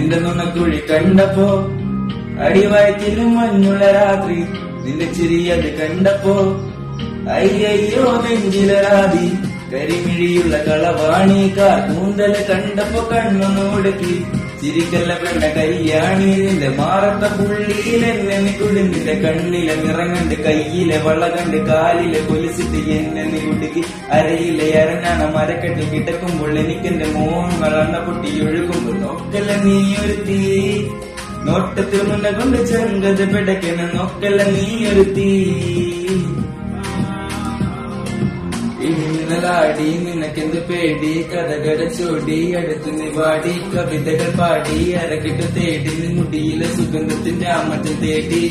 നിന്റെ നുണക്കുഴി കണ്ടപ്പോ അടിവയറ്റിലും മഞ്ഞുള്ള രാത്രി നിന്റെ ചിരിയത് കണ്ടപ്പോ അയ്യോ നെഞ്ചിലരാതി കരിമിഴിയുള്ള കളവാണി കാർകൂന്തല് കണ്ടപ്പോ കണ്ണൊന്നുടക്കി ചിരിക്കല്ല പെണ്ണ കയ്യാണി നിന്റെ മാറത്ത പുള്ളിയിൽ എന്നെ നികുടി നിന്റെ കണ്ണിലെ നിറങ്ങണ്ട് കയ്യിലെ വള കണ്ട് കാലിലെ കൊലിച്ചിട്ട് എന്നെ നികുടുക്കി അരയിലെ അരഞ്ഞാണ മരക്കെട്ടിൽ കിടക്കുമ്പോൾ എനിക്കെന്റെ മോഹങ്ങൾ അണ്ണ പൊട്ടി ഒഴുകുമ്പോൾ നോക്കല്ല നീ ഒരു തീ നോട്ടത്തിൽ മുന്ന കൊണ്ട് ചെങ്കത് പിടയ്ക്കണ നോക്കല്ല നീ ഒരു തീ ഇന്നലാടി നിനക്കെന്ത് പേടി കഥകട ചൂടി അടുത്ത് നിവാടി കവിതകൾ പാടി അരക്കിട്ട് തേടി മുടിയിലെ സുഗന്ധത്തിന്റെ ആമത്തിൽ തേടി